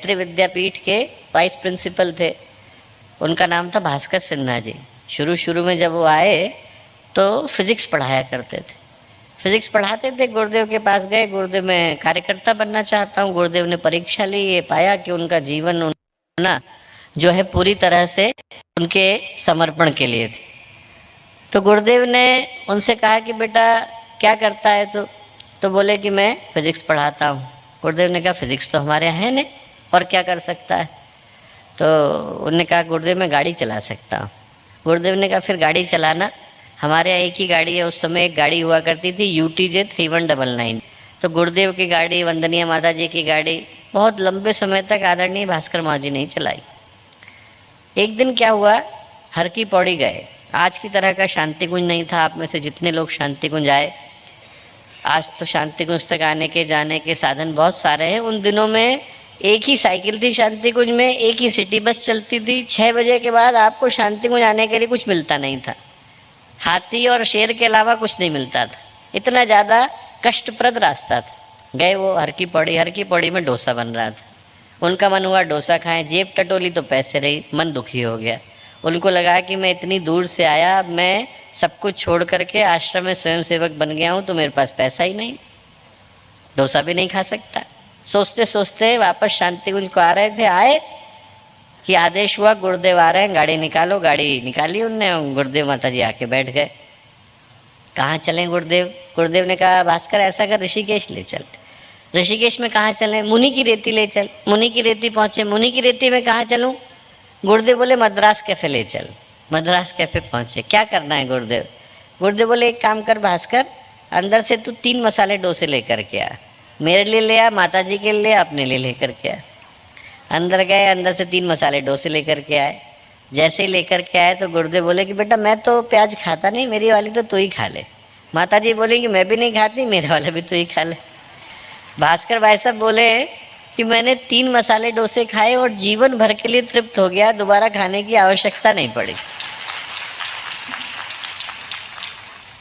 गायत्री विद्यापीठ के vice principal थे। उनका नाम था भास्कर सिन्हा जी। शुरू शुरू में जब वो आए तो फिजिक्स पढ़ाया करते थे। फिजिक्स पढ़ाते थे, गुरुदेव के पास गए, गुरुदेव मैं कार्यकर्ता बनना चाहता हूँ। गुरुदेव ने परीक्षा ली, ये पाया कि उनका जीवन ना जो है पूरी तरह से उनके समर्पण के लिए थी। तो गुरुदेव ने उनसे कहा कि बेटा क्या करता है तो बोले कि मैं फिजिक्स पढ़ाता हूँ। गुरुदेव ने कहा फिजिक्स तो हमारे यहाँ है नहीं, और क्या कर सकता है? तो उन्होंने कहा गुरुदेव मैं गाड़ी चला सकता हूँ। गुरुदेव ने कहा फिर गाड़ी चलाना। हमारे यहाँ एक ही गाड़ी है, उस समय एक गाड़ी हुआ करती थी UTJ 3199। तो गुरुदेव की गाड़ी, वंदनीय माता जी की गाड़ी बहुत लंबे समय तक आदरणीय भास्कर माँ जी नहीं चलाई। एक दिन क्या हुआ, हर की पौड़ी गए। आज की तरह का शांति कुंज नहीं था। आप में से जितने लोग शांति कुंज आए, आज तो शांति कुंज तक आने के जाने के साधन बहुत सारे हैं। उन दिनों में एक ही साइकिल थी शांति कुंज में, एक ही सिटी बस चलती थी। 6 बजे के बाद आपको शांति कुंज आने के लिए कुछ मिलता नहीं था। हाथी और शेर के अलावा कुछ नहीं मिलता था, इतना ज़्यादा कष्टप्रद रास्ता था। गए वो हर की पौड़ी में डोसा बन रहा था। उनका मन हुआ डोसा खाएं, जेब टटोली तो पैसे रही, मन दुखी हो गया। उनको लगा कि मैं इतनी दूर से आया, अब मैं सब कुछ छोड़ करके आश्रम में स्वयं सेवक बन गया हूँ, तो मेरे पास पैसा ही नहीं, डोसा भी नहीं खा सकता। सोचते सोचते वापस शांति कुंज को आ रहे थे, आए कि आदेश हुआ गुरुदेव आ रहे हैं, गाड़ी निकालो। गाड़ी निकाली उनने, गुरुदेव माता जी आके बैठ गए। कहाँ चलें गुरुदेव? गुरुदेव ने कहा भास्कर ऐसा कर, ऋषिकेश ले चल। ऋषिकेश में कहाँ चलें? मुनि की रेती ले चल। मुनि की रेती पहुँचे। मुनि की रेती में कहाँ चलूँ? गुरुदेव बोले मद्रास कैफे ले चल। मद्रास कैफे पहुँचे। क्या करना है गुरुदेव? गुरुदेव बोले एक काम कर भास्कर, अंदर से तू 3 मसाले डोसे लेकर के आ। मेरे लिए ले आ, माता जी के लिए, अपने लिए लेकर के आ। अंदर गए, अंदर से 3 मसाले डोसे लेकर के आए। जैसे ही लेकर के आए तो गुरुदेव बोले कि बेटा मैं तो प्याज खाता नहीं, मेरी वाली तो तू ही खा ले। माता जी बोली कि मैं भी नहीं खाती, मेरे वाला भी तू ही खा ले। भास्कर भाई साहब बोले कि मैंने 3 मसाले डोसे खाए और जीवन भर के लिए तृप्त हो गया, दोबारा खाने की आवश्यकता नहीं पड़ी।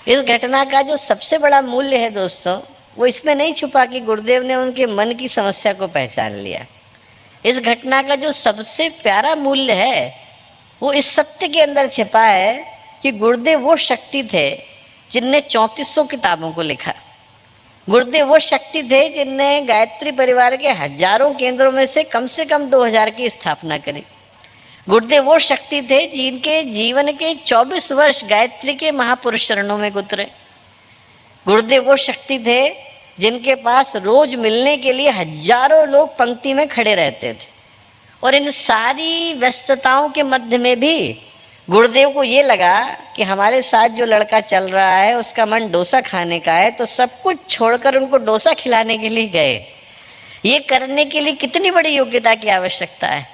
इस घटना का जो सबसे बड़ा मूल्य है दोस्तों, वो इसमें नहीं छुपा कि गुरुदेव ने उनके मन की समस्या को पहचान लिया। इस घटना का जो सबसे प्यारा मूल्य है वो इस सत्य के अंदर छिपा है कि गुरुदेव वो शक्ति थे जिनने 3400 किताबों को लिखा। गुरुदेव वो शक्ति थे जिनने गायत्री परिवार के हजारों केंद्रों में से कम 2000 की स्थापना करी। गुरुदेव वो शक्ति थे जिनके जीवन के 24 वर्ष गायत्री के महापुरुष चरणों में गुजरे। गुरुदेव वो शक्ति थे जिनके पास रोज मिलने के लिए हजारों लोग पंक्ति में खड़े रहते थे, और इन सारी व्यस्तताओं के मध्य में भी गुरुदेव को ये लगा कि हमारे साथ जो लड़का चल रहा है उसका मन डोसा खाने का है, तो सब कुछ छोड़कर उनको डोसा खिलाने के लिए गए। ये करने के लिए कितनी बड़ी योग्यता की आवश्यकता है।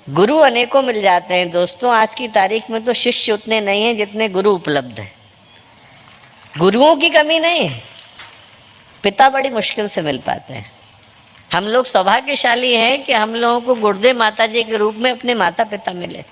गुरु अनेकों मिल जाते हैं दोस्तों, आज की तारीख में तो शिष्य उतने नहीं हैं जितने गुरु उपलब्ध हैं। गुरुओं की कमी नहीं है, पिता बड़ी मुश्किल से मिल पाते हैं। हम लोग सौभाग्यशाली हैं कि हम लोगों को गुरुदेव माता जी के रूप में अपने माता पिता मिले।